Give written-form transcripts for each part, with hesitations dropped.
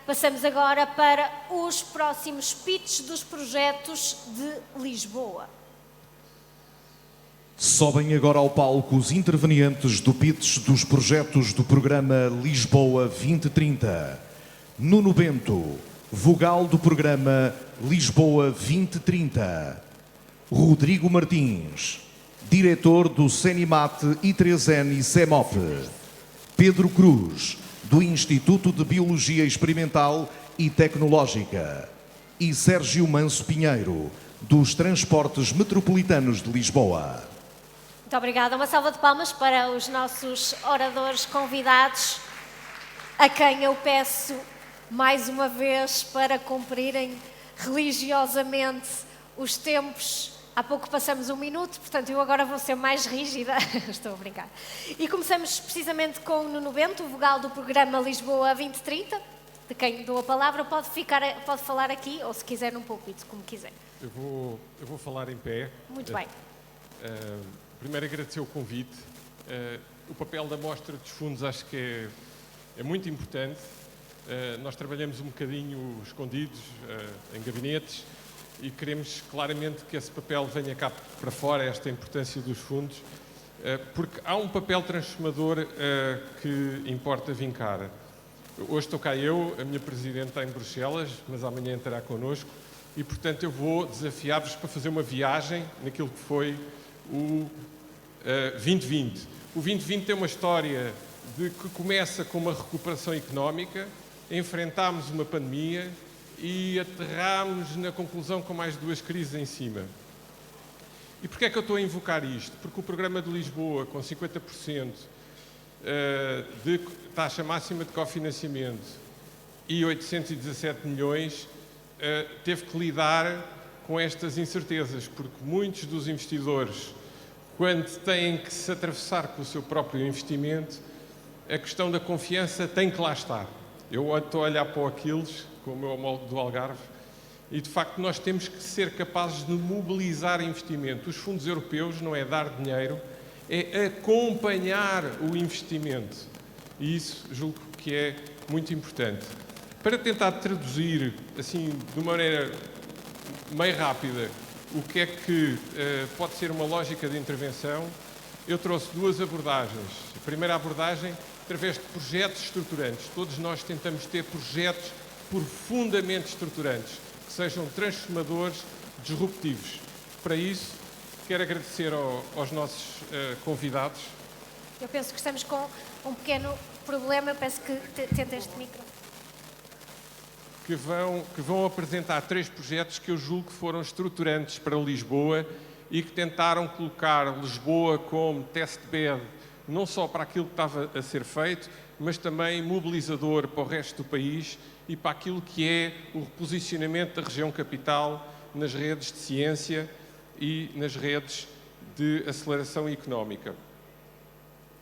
Passamos agora para os próximos pitches dos projetos de Lisboa. Sobem agora ao palco os intervenientes do pitch dos projetos do programa Lisboa 2030. Nuno Bento, vogal do programa Lisboa 2030. Rodrigo Martins, diretor do CENIMAT I3N e CEMOP. Pedro Cruz, do Instituto de Biologia Experimental e Tecnológica. E Sérgio Manso Pinheiro, dos Transportes Metropolitanos de Lisboa. Muito obrigada. Uma salva de palmas para os nossos oradores convidados, a quem eu peço mais uma vez para cumprirem religiosamente os tempos. Há pouco passamos 1 minuto, portanto eu agora vou ser mais rígida. Estou a brincar. E começamos precisamente com o Nuno Bento, o vogal do programa Lisboa 2030, de quem dou a palavra. Pode falar aqui, ou se quiser num púlpito, como quiser. Eu vou falar em pé. Muito bem. Primeiro agradecer o convite. O papel da mostra dos fundos acho que é muito importante. Nós trabalhamos um bocadinho escondidos, em gabinetes, e queremos claramente que esse papel venha cá para fora, esta importância dos fundos, porque há um papel transformador que importa vincar. Hoje estou cá eu, a minha Presidente está em Bruxelas, mas amanhã estará connosco, e portanto eu vou desafiar-vos para fazer uma viagem naquilo que foi o 2020. O 2020 tem uma história que começa com uma recuperação económica, enfrentámos uma pandemia e aterrámos na conclusão com mais 2 crises em cima. E porquê é que eu estou a invocar isto? Porque o programa de Lisboa, com 50% de taxa máxima de cofinanciamento e 817 milhões, teve que lidar com estas incertezas, porque muitos dos investidores, quando têm que se atravessar com o seu próprio investimento, a questão da confiança tem que lá estar. Eu estou a olhar para o Aquiles, com o meu homólogo do Algarve, e de facto nós temos que ser capazes de mobilizar investimento. Os fundos europeus não é dar dinheiro, é acompanhar o investimento. E isso julgo que é muito importante. Para tentar traduzir, assim, de uma maneira meio rápida, o que é que pode ser uma lógica de intervenção, eu trouxe 2 abordagens. A primeira abordagem, através de projetos estruturantes. Todos nós tentamos ter projetos profundamente estruturantes, que sejam transformadores, disruptivos. Para isso, quero agradecer aos nossos convidados. Eu penso que estamos com um pequeno problema, eu peço que tente este micro. Que vão apresentar 3 projetos que eu julgo que foram estruturantes para Lisboa e que tentaram colocar Lisboa como test-bed, não só para aquilo que estava a ser feito, mas também mobilizador para o resto do país e para aquilo que é o reposicionamento da região capital nas redes de ciência e nas redes de aceleração económica.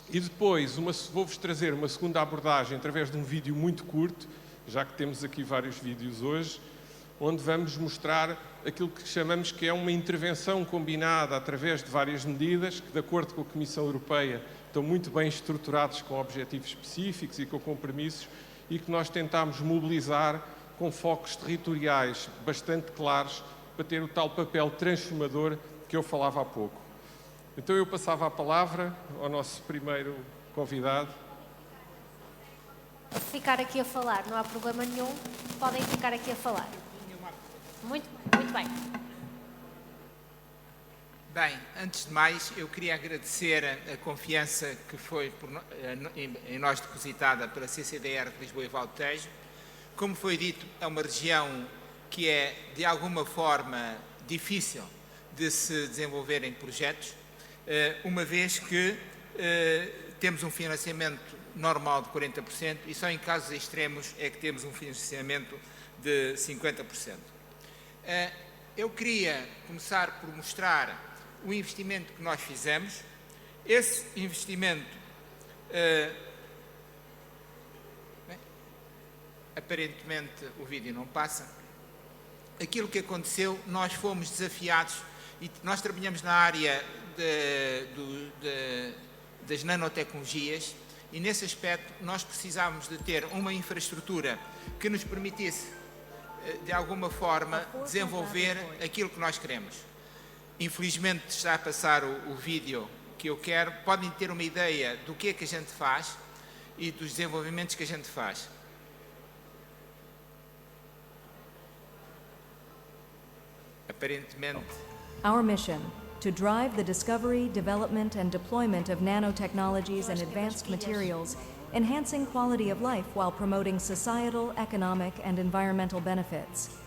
E depois vou-vos trazer uma segunda abordagem através de um vídeo muito curto, já que temos aqui vários vídeos hoje, onde vamos mostrar aquilo que chamamos que é uma intervenção combinada através de várias medidas que, de acordo com a Comissão Europeia, estão muito bem estruturados com objetivos específicos e com compromissos e que nós tentamos mobilizar com focos territoriais bastante claros para ter o tal papel transformador que eu falava há pouco. Então eu passava a palavra ao nosso primeiro convidado. Ficar aqui a falar, não há problema nenhum, podem ficar aqui a falar. Muito bem. Bem, antes de mais, eu queria agradecer a confiança que foi em nós depositada pela CCDR de Lisboa e Val Tejo. Como foi dito, é uma região que é, de alguma forma, difícil de se desenvolverem projetos, uma vez que temos um financiamento normal de 40% e só em casos extremos é que temos um financiamento de 50%. Eu queria começar por mostrar o investimento que nós fizemos. Esse investimento, aparentemente o vídeo não passa. Aquilo que aconteceu, nós fomos desafiados e nós trabalhamos na área das nanotecnologias E nesse aspecto nós precisávamos de ter uma infraestrutura que nos permitisse, de alguma forma, desenvolver aquilo que nós queremos. Infelizmente está a passar o vídeo que eu quero. Podem ter uma ideia do que é que a gente faz e dos desenvolvimentos que a gente faz. Aparentemente... Our mission, to drive the discovery, development and deployment of nanotechnologies and advanced materials, enhancing quality of life while promoting societal, economic and environmental benefits.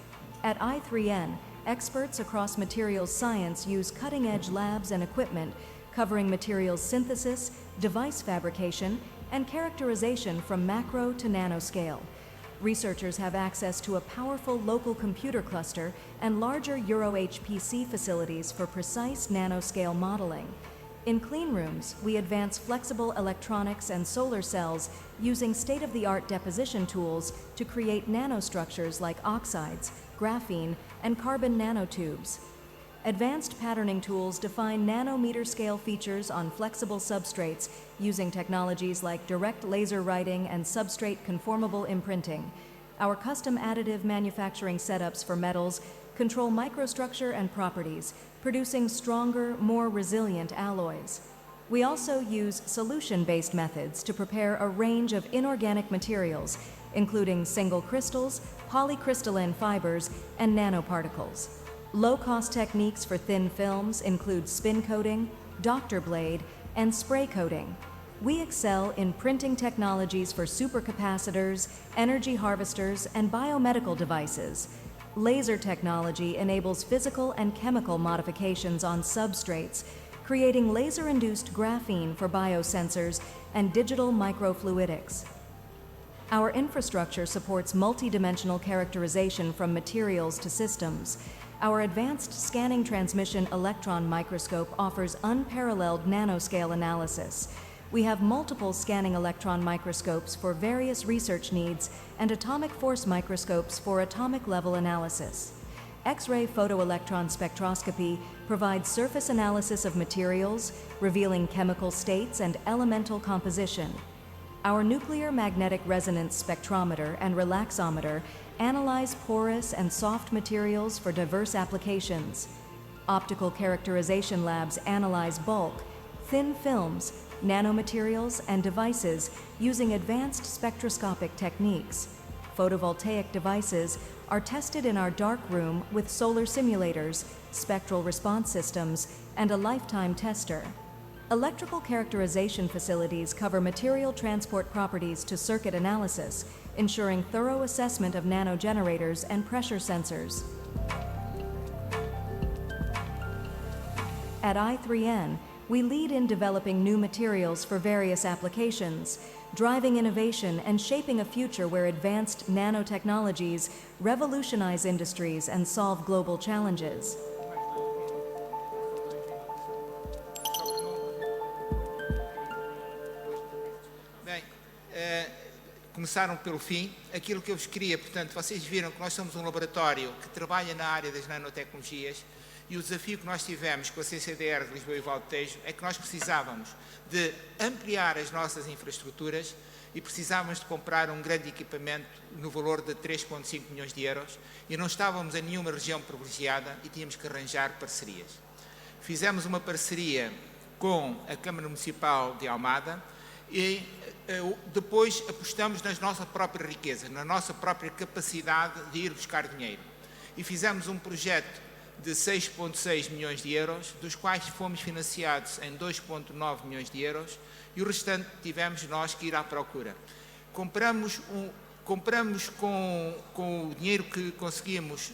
At i3N, experts across materials science use cutting-edge labs and equipment covering materials synthesis, device fabrication, and characterization from macro to nanoscale. Researchers have access to a powerful local computer cluster and larger Euro-HPC facilities for precise nanoscale modeling. In clean rooms, we advance flexible electronics and solar cells using state-of-the-art deposition tools to create nanostructures like oxides, graphene, and carbon nanotubes. Advanced patterning tools define nanometer-scale features on flexible substrates using technologies like direct laser writing and substrate conformable imprinting. Our custom additive manufacturing setups for metals control microstructure and properties, producing stronger, more resilient alloys. We also use solution-based methods to prepare a range of inorganic materials, including single crystals, polycrystalline fibers, and nanoparticles. Low-cost techniques for thin films include spin coating, doctor blade, and spray coating. We excel in printing technologies for supercapacitors, energy harvesters, and biomedical devices. Laser technology enables physical and chemical modifications on substrates, creating laser-induced graphene for biosensors and digital microfluidics. Our infrastructure supports multidimensional characterization from materials to systems. Our advanced scanning transmission electron microscope offers unparalleled nanoscale analysis. We have multiple scanning electron microscopes for various research needs and atomic force microscopes for atomic level analysis. X-ray photoelectron spectroscopy provides surface analysis of materials, revealing chemical states and elemental composition. Our nuclear magnetic resonance spectrometer and relaxometer analyze porous and soft materials for diverse applications. Optical characterization labs analyze bulk, thin films, nanomaterials, and devices using advanced spectroscopic techniques. Photovoltaic devices are tested in our dark room with solar simulators, spectral response systems, and a lifetime tester. Electrical characterization facilities cover material transport properties to circuit analysis, ensuring thorough assessment of nanogenerators and pressure sensors. At i3N, we lead in developing new materials for various applications, driving innovation and shaping a future where advanced nanotechnologies revolutionize industries and solve global challenges. Começaram pelo fim. Aquilo que eu vos queria, portanto, vocês viram que nós somos um laboratório que trabalha na área das nanotecnologias e o desafio que nós tivemos com a CCDR de Lisboa e Valdo Tejo é que nós precisávamos de ampliar as nossas infraestruturas e precisávamos de comprar um grande equipamento no valor de 3,5 milhões de euros e não estávamos em nenhuma região privilegiada e tínhamos que arranjar parcerias. Fizemos uma parceria com a Câmara Municipal de Almada e depois apostamos nas nossas próprias riquezas, na nossa própria capacidade de ir buscar dinheiro. E fizemos um projeto de 6,6 milhões de euros, dos quais fomos financiados em 2,9 milhões de euros e o restante tivemos nós que ir à procura. Compramos com o dinheiro que conseguimos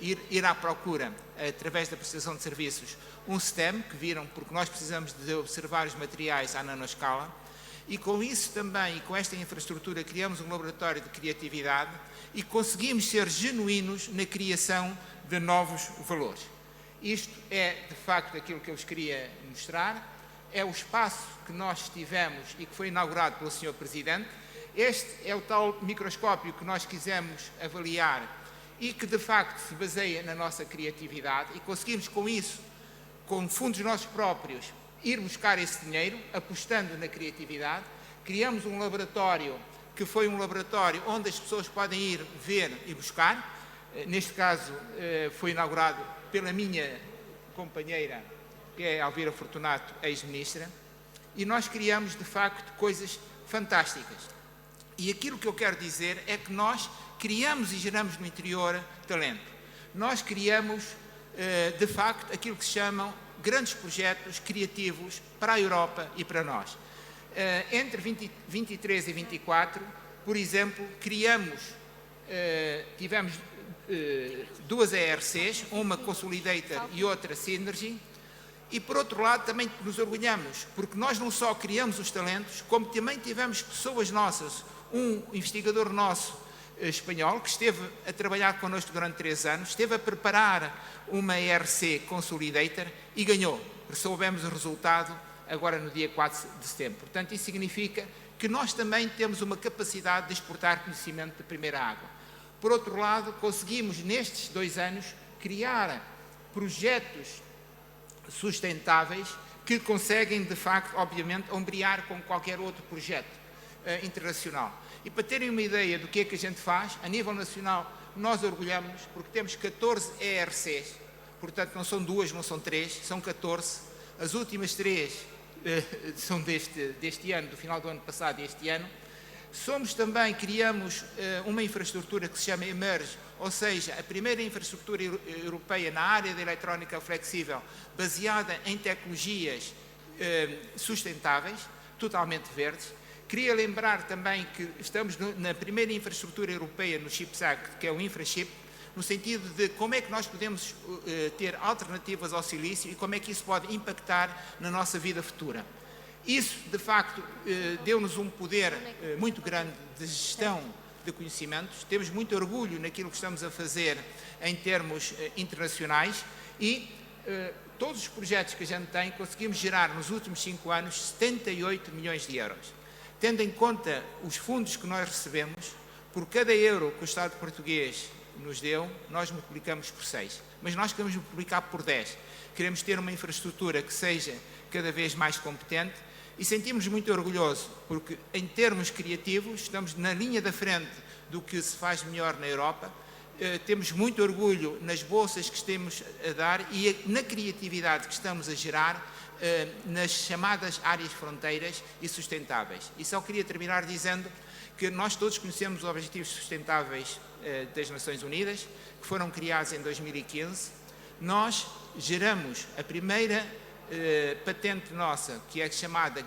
ir à procura, através da prestação de serviços, um STEM, que viram, porque nós precisamos de observar os materiais à nanoscala, e com isso também, e com esta infraestrutura, criamos um laboratório de criatividade e conseguimos ser genuínos na criação de novos valores. Isto é, de facto, aquilo que eu vos queria mostrar. É o espaço que nós tivemos e que foi inaugurado pelo Sr. Presidente. Este é o tal microscópio que nós quisemos avaliar e que, de facto, se baseia na nossa criatividade e conseguimos, com isso, com fundos nossos próprios, ir buscar esse dinheiro, apostando na criatividade. criamos um laboratório que foi um laboratório onde as pessoas podem ir ver e buscar. Neste caso, foi inaugurado pela minha companheira, que é Alvira Fortunato, ex-ministra, e nós criamos, de facto, coisas fantásticas. E aquilo que eu quero dizer é que nós criamos e geramos no interior talento. Nós criamos, de facto, aquilo que se chamam grandes projetos criativos para a Europa e para nós. Entre 23 e 24, por exemplo, tivemos duas ERCs, uma Consolidator e outra Synergy, e por outro lado também nos orgulhamos, porque nós não só criamos os talentos, como também tivemos pessoas nossas, um investigador nosso espanhol, que esteve a trabalhar connosco durante 3 anos, esteve a preparar uma ERC Consolidator e ganhou. Soubemos o resultado agora no dia 4 de setembro. Portanto, isso significa que nós também temos uma capacidade de exportar conhecimento de primeira água. Por outro lado, conseguimos nestes 2 anos criar projetos sustentáveis que conseguem, de facto, obviamente, ombrear com qualquer outro projeto internacional. E para terem uma ideia do que é que a gente faz, a nível nacional, nós orgulhamos porque temos 14 ERCs, portanto não são 2, não são 3, são 14. As últimas 3 são deste ano, do final do ano passado e este ano. Criamos uma infraestrutura que se chama Emerge, ou seja, a primeira infraestrutura europeia na área da eletrónica flexível, baseada em tecnologias sustentáveis, totalmente verdes. Queria lembrar também que estamos na primeira infraestrutura europeia no CHIPS Act, que é o InfraChip, no sentido de como é que nós podemos ter alternativas ao silício e como é que isso pode impactar na nossa vida futura. Isso, de facto, deu-nos um poder muito grande de gestão de conhecimentos. Temos muito orgulho naquilo que estamos a fazer em termos internacionais e todos os projetos que a gente tem, conseguimos gerar nos últimos 5 anos 78 milhões de euros. Tendo em conta os fundos que nós recebemos, por cada euro que o Estado português nos deu, nós multiplicamos por 6. Mas nós queremos multiplicar por 10. Queremos ter uma infraestrutura que seja cada vez mais competente e sentimos muito orgulhoso, porque em termos criativos estamos na linha da frente do que se faz melhor na Europa. Temos muito orgulho nas bolsas que estamos a dar e na criatividade que estamos a gerar nas chamadas áreas fronteiras e sustentáveis. E só queria terminar dizendo que nós todos conhecemos os Objetivos Sustentáveis das Nações Unidas, que foram criados em 2015. Nós geramos a primeira patente nossa, que é chamada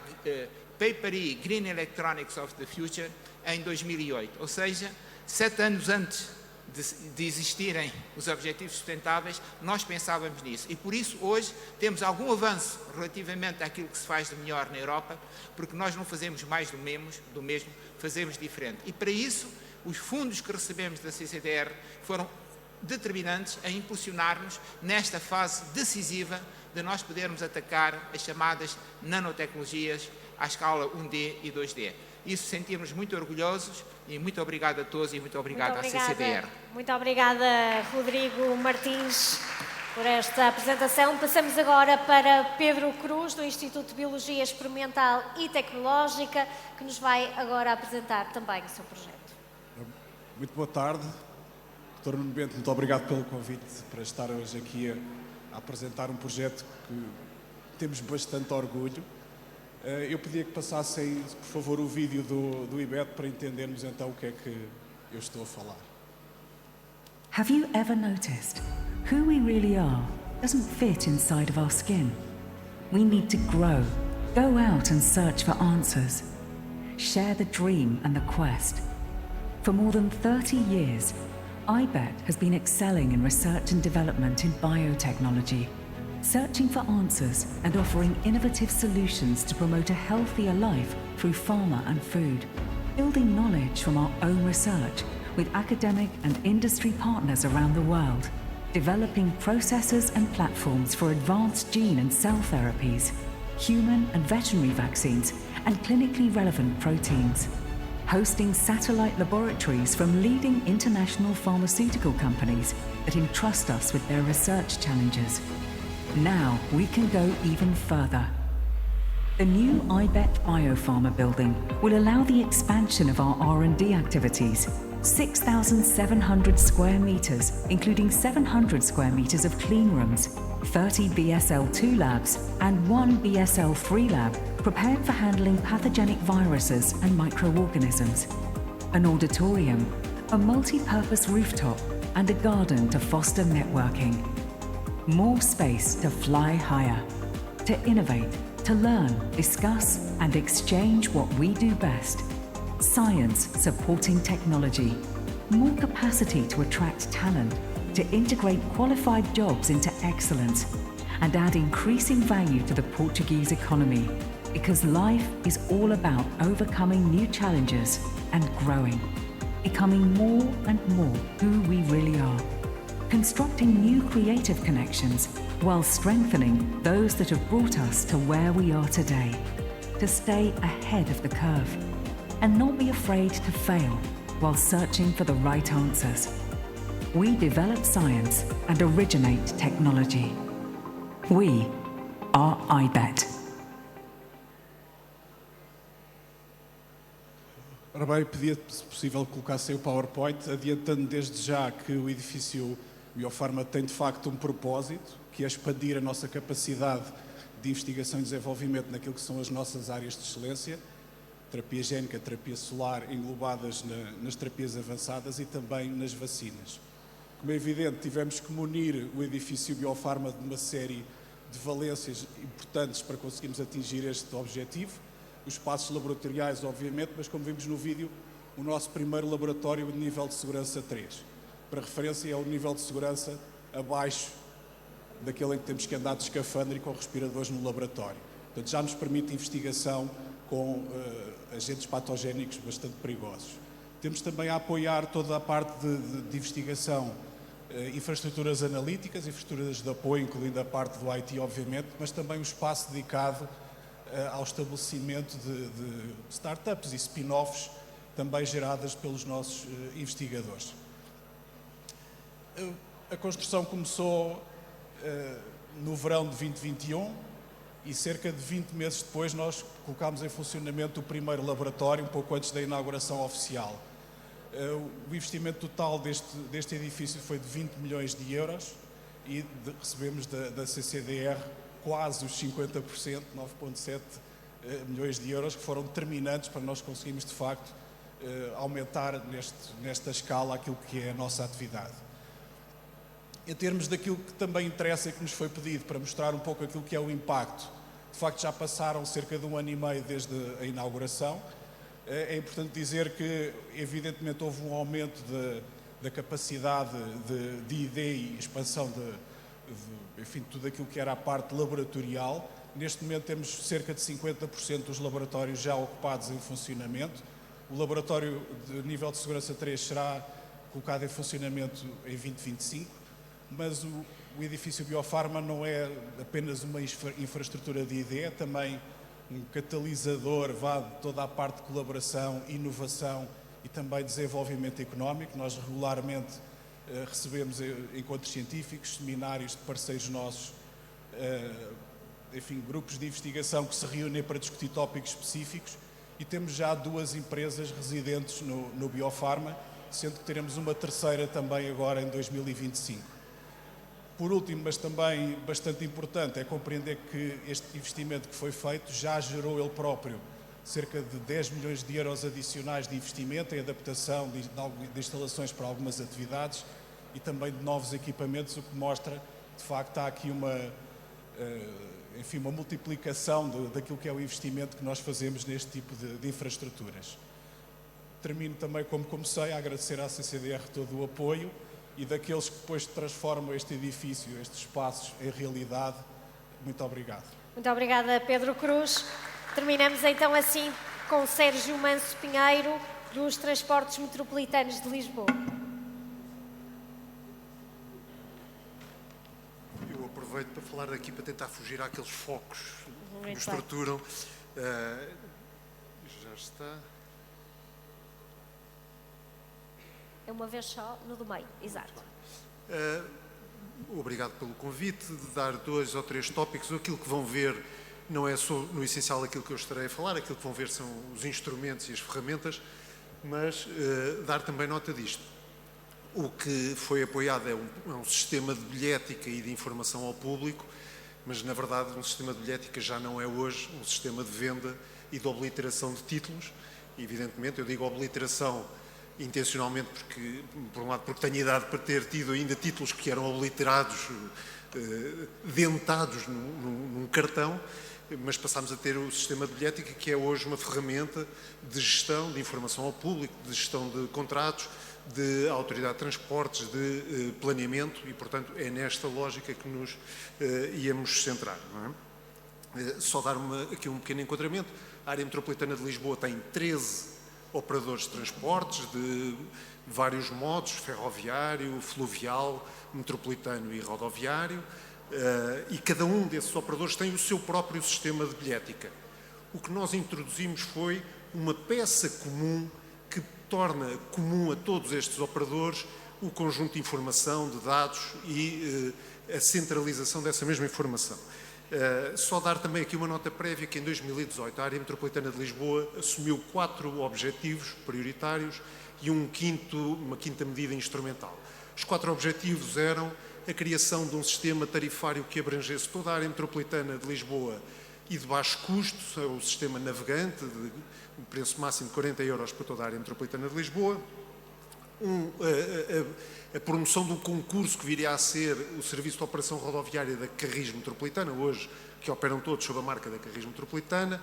Paper-E Green Electronics of the Future, em 2008. Ou seja, 7 anos antes de existirem os Objetivos Sustentáveis, nós pensávamos nisso. E por isso hoje temos algum avanço relativamente àquilo que se faz de melhor na Europa, porque nós não fazemos mais do mesmo, fazemos diferente. E para isso, os fundos que recebemos da CCDR foram determinantes a impulsionar-nos nesta fase decisiva de nós podermos atacar as chamadas nanotecnologias à escala 1D e 2D. Isso sentimos muito orgulhosos e muito obrigado a todos e muito obrigado à CCDR. Muito obrigada, Rodrigo Martins, por esta apresentação. Passamos agora para Pedro Cruz, do Instituto de Biologia Experimental e Tecnológica, que nos vai agora apresentar também o seu projeto. Muito boa tarde. Dr. Nuno Bento, muito obrigado pelo convite para estar hoje aqui a apresentar um projeto que temos bastante orgulho. Eu pedia que passassem, por favor, o vídeo do IBET para entendermos então o que é que eu estou a falar. Have you ever noticed who we really are doesn't fit inside of our skin? We need to grow, go out and search for answers, share the dream and the quest. For more than 30 years, IBET has been excelling in research and development in biotechnology, searching for answers and offering innovative solutions to promote a healthier life through pharma and food, building knowledge from our own research with academic and industry partners around the world, developing processes and platforms for advanced gene and cell therapies, human and veterinary vaccines, and clinically relevant proteins, hosting satellite laboratories from leading international pharmaceutical companies that entrust us with their research challenges. Now we can go even further. The new IBET Biopharma building will allow the expansion of our R&D activities. 6,700 square metres, including 700 square metres of clean rooms, 30 BSL-2 labs and 1 BSL-3 lab prepared for handling pathogenic viruses and microorganisms. An auditorium, a multi-purpose rooftop and a garden to foster networking. More space to fly higher, to innovate, to learn, discuss and exchange what we do best. Science supporting technology. More capacity to attract talent, to integrate qualified jobs into excellence and add increasing value to the Portuguese economy. Because life is all about overcoming new challenges and growing. Becoming more and more who we really are. Constructing new creative connections while strengthening those that have brought us to where we are today. To stay ahead of the curve and not be afraid to fail while searching for the right answers. We develop science and originate technology. We are IBET. Ora bem, pedia, se possível, que colocassem o PowerPoint, adiantando desde já que o edifício Biofarma tem de facto um propósito, que é expandir a nossa capacidade de investigação e desenvolvimento naquilo que são as nossas áreas de excelência, terapia génica, terapia solar, englobadas nas terapias avançadas e também nas vacinas. Como é evidente, tivemos que munir o edifício Biofarma de uma série de valências importantes para conseguirmos atingir este objetivo. Os espaços laboratoriais, obviamente, mas como vimos no vídeo, o nosso primeiro laboratório de nível de segurança 3. Para referência, é o nível de segurança abaixo daquele em que temos que andar de escafandro e com respiradores no laboratório. Portanto, já nos permite investigação com agentes patogénicos bastante perigosos. Temos também a apoiar toda a parte de investigação, infraestruturas analíticas, infraestruturas de apoio, incluindo a parte do IT, obviamente, mas também um espaço dedicado ao estabelecimento de startups e spin-offs também geradas pelos nossos investigadores. A construção começou no verão de 2021 e cerca de 20 meses depois nós colocámos em funcionamento o primeiro laboratório, um pouco antes da inauguração oficial. O investimento total deste edifício foi de 20 milhões de euros e recebemos da CCDR quase os 50%, 9,7 milhões de euros, que foram determinantes para nós conseguirmos, de facto, aumentar nesta escala aquilo que é a nossa atividade. Em termos daquilo que também interessa e que nos foi pedido para mostrar um pouco aquilo que é o impacto, de facto já passaram cerca de 1 ano e meio desde a inauguração. É importante dizer que, evidentemente, houve um aumento da capacidade de ID e expansão enfim, tudo aquilo que era a parte laboratorial. Neste momento temos cerca de 50% dos laboratórios já ocupados em funcionamento. O laboratório de nível de segurança 3 será colocado em funcionamento em 2025, mas o edifício Biofarma não é apenas uma infraestrutura de ID, é também um catalisador de toda a parte de colaboração, inovação e também desenvolvimento económico. Nós regularmente recebemos encontros científicos, seminários de parceiros nossos, enfim, grupos de investigação que se reúnem para discutir tópicos específicos e temos já 2 empresas residentes no Biofarma, sendo que teremos uma terceira também agora em 2025. Por último, mas também bastante importante, é compreender que este investimento que foi feito já gerou ele próprio cerca de 10 milhões de euros adicionais de investimento em adaptação de instalações para algumas atividades e também de novos equipamentos, o que mostra, de facto, há aqui uma multiplicação daquilo que é o investimento que nós fazemos neste tipo de infraestruturas. Termino também, como comecei, a agradecer à CCDR todo o apoio e daqueles que depois transformam este edifício, estes espaços, em realidade. Muito obrigado. Muito obrigada, Pedro Cruz. Terminamos então assim com Sérgio Manso Pinheiro, dos Transportes Metropolitanos de Lisboa. Eu aproveito para falar aqui para tentar fugir àqueles focos que nos bem. torturam. Já está. É uma vez só, no do meio, exato. Obrigado pelo convite de dar 2 ou 3 tópicos. Aquilo que vão ver não é só no essencial aquilo que eu estarei a falar, aquilo que vão ver são os instrumentos e as ferramentas, mas dar também nota disto. O que foi apoiado é um sistema de bilhética e de informação ao público, mas na verdade um sistema de bilhética já não é hoje um sistema de venda e de obliteração de títulos. Evidentemente, eu digo obliteração intencionalmente porque, por um lado, porque tenho idade para ter tido ainda títulos que eram obliterados, dentados num cartão, mas passámos a ter o sistema de bilhética, que é hoje uma ferramenta de gestão de informação ao público, de gestão de contratos, de autoridade de transportes, de planeamento, e, portanto, é nesta lógica que nos íamos centrar. Não é? Só dar aqui um pequeno enquadramento. A área metropolitana de Lisboa tem 13 operadores de transportes de vários modos, ferroviário, fluvial, metropolitano e rodoviário, e cada um desses operadores tem o seu próprio sistema de bilhética. O que nós introduzimos foi uma peça comum que torna comum a todos estes operadores o conjunto de informação, de dados e a centralização dessa mesma informação. Só dar também aqui uma nota prévia que em 2018 a área metropolitana de Lisboa assumiu 4 objetivos prioritários e uma quinta medida instrumental. Os 4 objetivos eram a criação de um sistema tarifário que abrangesse toda a área metropolitana de Lisboa e de baixo custo, o sistema navegante, de preço máximo de 40 euros para toda a área metropolitana de Lisboa, a promoção do concurso que viria a ser o Serviço de Operação Rodoviária da Carris Metropolitana, hoje que operam todos sob a marca da Carris Metropolitana,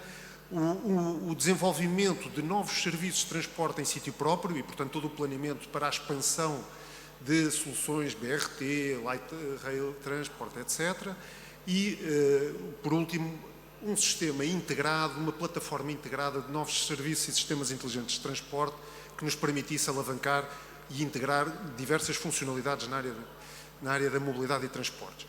o desenvolvimento de novos serviços de transporte em sítio próprio e, portanto, todo o planeamento para a expansão de soluções BRT, Light Rail Transport, etc. E, por último, um sistema integrado, uma plataforma integrada de novos serviços e sistemas inteligentes de transporte que nos permitisse alavancar e integrar diversas funcionalidades na área da mobilidade e transportes.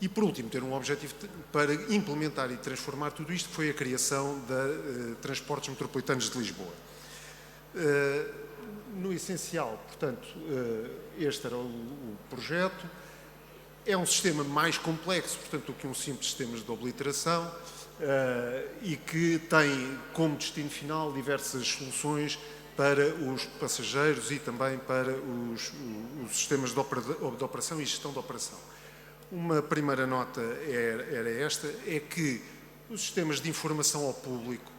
E, por último, ter um objetivo para implementar e transformar tudo isto, que foi a criação da Transportes Metropolitanos de Lisboa. No essencial, portanto, este era o projeto. É um sistema mais complexo, portanto, do que um simples sistema de obliteração e que tem como destino final diversas soluções para os passageiros e também para os sistemas de operação e gestão de operação. Uma primeira nota era esta, é que os sistemas de informação ao público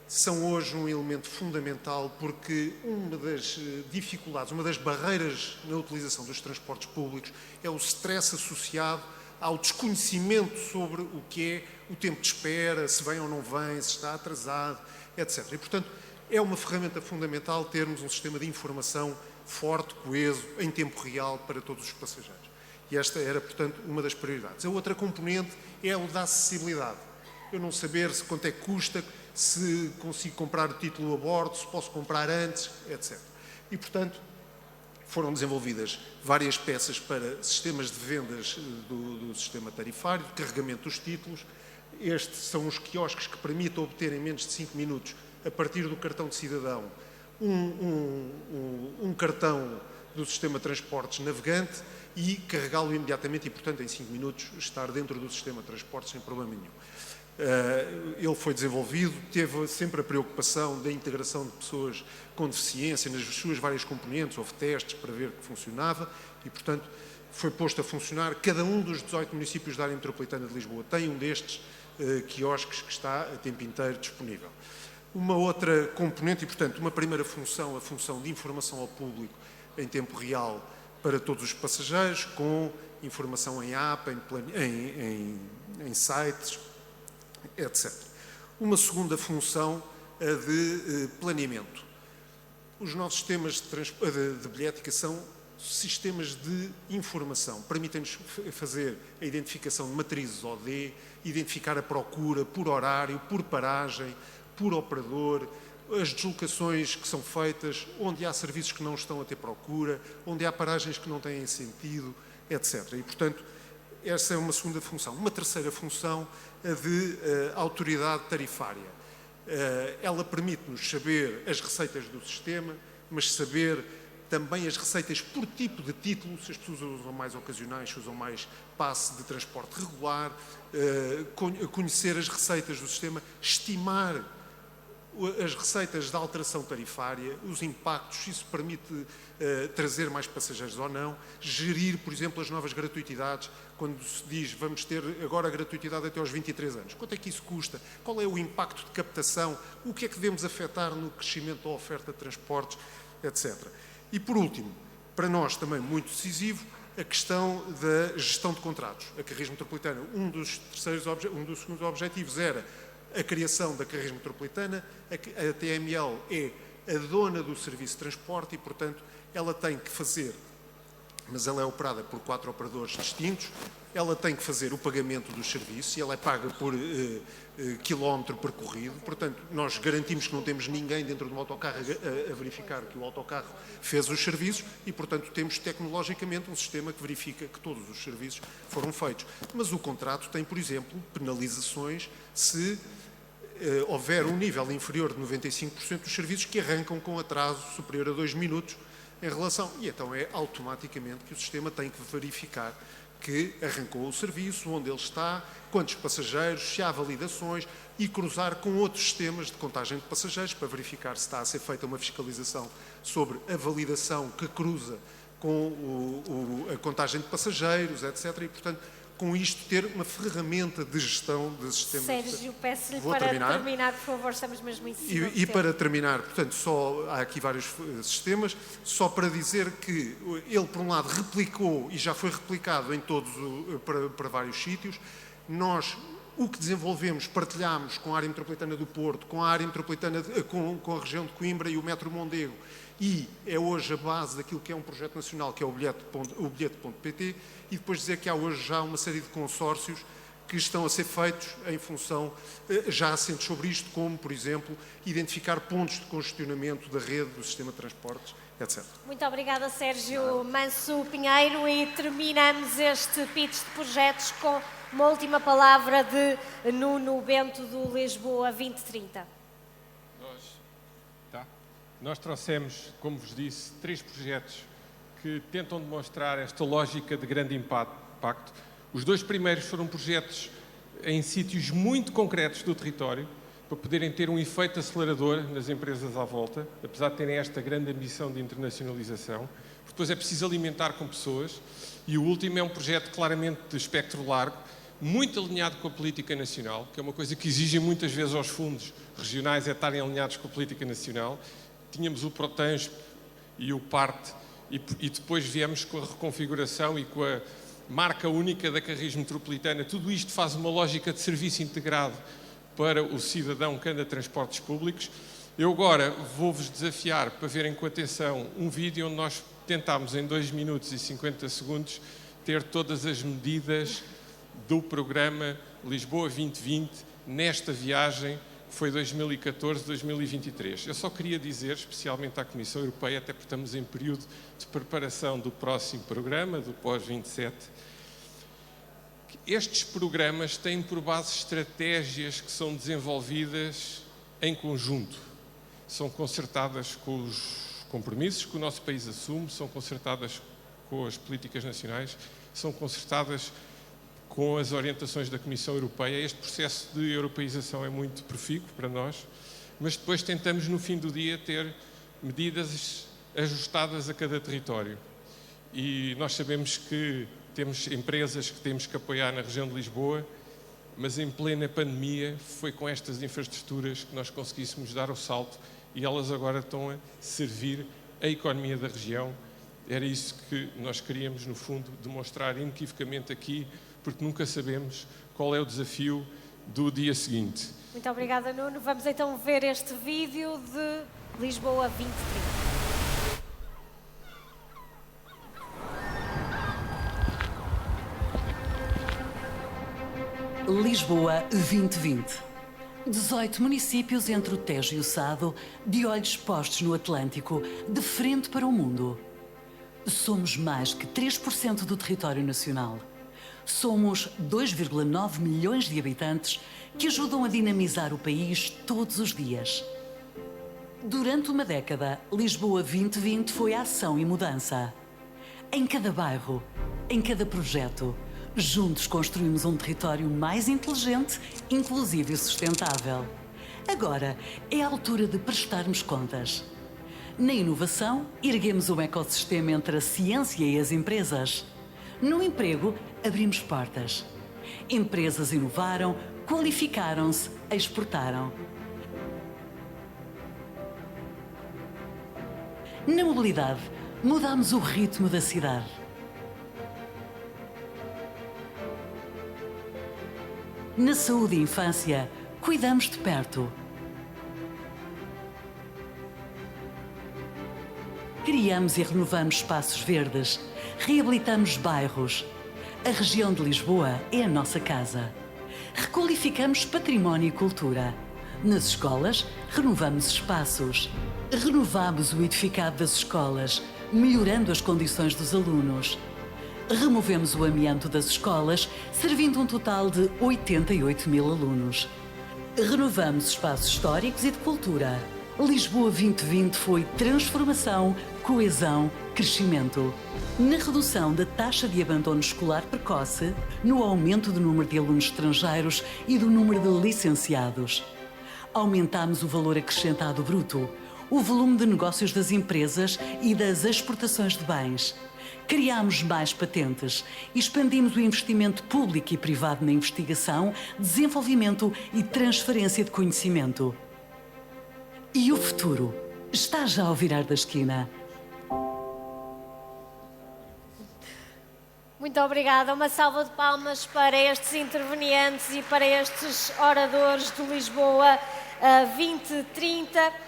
são hoje um elemento fundamental porque uma das dificuldades, uma das barreiras na utilização dos transportes públicos é o stress associado ao desconhecimento sobre o que é o tempo de espera, se vem ou não vem, se está atrasado, etc. E, portanto, é uma ferramenta fundamental termos um sistema de informação forte, coeso, em tempo real para todos os passageiros. E esta era, portanto, uma das prioridades. A outra componente é o da acessibilidade. Eu não saber quanto é que custa, se consigo comprar o título a bordo, se posso comprar antes, etc. E, portanto, foram desenvolvidas várias peças para sistemas de vendas do sistema tarifário, de carregamento dos títulos. Estes são os quiosques que permitem obter em menos de 5 minutos, a partir do cartão de cidadão, um cartão do sistema de transportes navegante e carregá-lo imediatamente e, portanto, em 5 minutos estar dentro do sistema de transportes sem problema nenhum. Ele foi desenvolvido, teve sempre a preocupação da integração de pessoas com deficiência nas suas várias componentes, houve testes para ver que funcionava e, portanto, foi posto a funcionar. Cada um dos 18 municípios da área metropolitana de Lisboa tem um destes quiosques que está a tempo inteiro disponível. Uma outra componente e, portanto, uma primeira função, a função de informação ao público em tempo real para todos os passageiros, com informação em app, em sites, etc. Uma segunda função, a de planeamento. Os nossos sistemas de bilhética são sistemas de informação. Permitem-nos fazer a identificação de matrizes OD, identificar a procura por horário, por paragem, por operador, as deslocações que são feitas, onde há serviços que não estão a ter procura, onde há paragens que não têm sentido, etc. E, portanto, essa é uma segunda função. Uma terceira função, a de autoridade tarifária. Ela permite-nos saber as receitas do sistema, mas saber também as receitas por tipo de título, se as pessoas usam mais ocasionais, se usam mais passe de transporte regular, conhecer as receitas do sistema, estimar as receitas da alteração tarifária, os impactos, se isso permite trazer mais passageiros ou não, gerir, por exemplo, as novas gratuitidades, quando se diz vamos ter agora a gratuitidade até aos 23 anos. Quanto é que isso custa? Qual é o impacto de captação? O que é que devemos afetar no crescimento da oferta de transportes, etc. E, por último, para nós também muito decisivo, a questão da gestão de contratos. A Carris Metropolitana, um dos segundos objetivos era a criação da Carris Metropolitana. A TML é a dona do serviço de transporte e, portanto, ela tem que fazer, mas ela é operada por 4 operadores distintos, ela tem que fazer o pagamento dos serviços e ela é paga por quilómetro percorrido. Portanto, nós garantimos que não temos ninguém dentro de um autocarro a verificar que o autocarro fez os serviços e, portanto, temos tecnologicamente um sistema que verifica que todos os serviços foram feitos. Mas o contrato tem, por exemplo, penalizações se houver um nível inferior de 95% dos serviços que arrancam com atraso superior a 2 minutos em relação. E então é automaticamente que o sistema tem que verificar que arrancou o serviço, onde ele está, quantos passageiros, se há validações e cruzar com outros sistemas de contagem de passageiros para verificar se está a ser feita uma fiscalização sobre a validação que cruza com a contagem de passageiros, etc. E, portanto, com isto ter uma ferramenta de gestão de sistemas. Sérgio, peço-lhe para terminar, por favor, estamos mesmo em cima. E para terminar, portanto, há aqui vários sistemas, só para dizer que ele, por um lado, replicou e já foi replicado em todos, para vários sítios. Nós, o que desenvolvemos, partilhámos com a área metropolitana do Porto, com a área metropolitana, com a região de Coimbra e o Metro Mondego, e é hoje a base daquilo que é um projeto nacional, que é o bilhete.pt, e depois dizer que há hoje já uma série de consórcios que estão a ser feitos em função, já assentes sobre isto, como, por exemplo, identificar pontos de congestionamento da rede, do sistema de transportes, etc. Muito obrigada, Sérgio Manso Pinheiro, e terminamos este pitch de projetos com uma última palavra de Nuno Bento, do Lisboa 2030. Nós trouxemos, como vos disse, 3 projetos que tentam demonstrar esta lógica de grande impacto. Os 2 primeiros foram projetos em sítios muito concretos do território, para poderem ter um efeito acelerador nas empresas à volta, apesar de terem esta grande ambição de internacionalização. Depois é preciso alimentar com pessoas. E o último é um projeto claramente de espectro largo, muito alinhado com a política nacional, que é uma coisa que exigem muitas vezes aos fundos regionais, é estarem alinhados com a política nacional. Tínhamos o Protans e o PART e depois viemos com a reconfiguração e com a marca única da Carris Metropolitana. Tudo isto faz uma lógica de serviço integrado para o cidadão que anda a transportes públicos. Eu agora vou-vos desafiar para verem com atenção um vídeo onde nós tentámos em 2 minutos e 50 segundos ter todas as medidas do programa Lisboa 2020 nesta viagem que foi 2014-2023. Eu só queria dizer, especialmente à Comissão Europeia, até porque estamos em período de preparação do próximo programa, do pós-27, que estes programas têm por base estratégias que são desenvolvidas em conjunto. São concertadas com os compromissos que o nosso país assume, são concertadas com as políticas nacionais, são concertadas com as orientações da Comissão Europeia. Este processo de europeização é muito profícuo para nós, mas depois tentamos, no fim do dia, ter medidas ajustadas a cada território. E nós sabemos que temos empresas que temos que apoiar na região de Lisboa, mas em plena pandemia foi com estas infraestruturas que nós conseguíssemos dar o salto e elas agora estão a servir a economia da região. Era isso que nós queríamos, no fundo, demonstrar inequivocamente aqui, porque nunca sabemos qual é o desafio do dia seguinte. Muito obrigada, Nuno. Vamos então ver este vídeo de Lisboa 2030. Lisboa 2020. 18 municípios entre o Tejo e o Sado, de olhos postos no Atlântico, de frente para o mundo. Somos mais que 3% do território nacional. Somos 2,9 milhões de habitantes que ajudam a dinamizar o país todos os dias. Durante uma década, Lisboa 2020 foi ação e mudança. Em cada bairro, em cada projeto, juntos construímos um território mais inteligente, inclusivo e sustentável. Agora é a altura de prestarmos contas. Na inovação, erguemos um ecossistema entre a ciência e as empresas. No emprego, abrimos portas. Empresas inovaram, qualificaram-se, exportaram. Na mobilidade, mudamos o ritmo da cidade. Na saúde e infância, cuidamos de perto. Criamos e renovamos espaços verdes, reabilitamos bairros. A região de Lisboa é a nossa casa. Requalificamos património e cultura. Nas escolas, renovamos espaços. Renovamos o edificado das escolas, melhorando as condições dos alunos. Removemos o amianto das escolas, servindo um total de 88 mil alunos. Renovamos espaços históricos e de cultura. Lisboa 2020 foi transformação, coesão, crescimento. Na redução da taxa de abandono escolar precoce, no aumento do número de alunos estrangeiros e do número de licenciados. Aumentamos o valor acrescentado bruto, o volume de negócios das empresas e das exportações de bens. Criámos mais patentes, expandimos o investimento público e privado na investigação, desenvolvimento e transferência de conhecimento. E o futuro está já ao virar da esquina. Muito obrigada. Uma salva de palmas para estes intervenientes e para estes oradores do Lisboa 2030.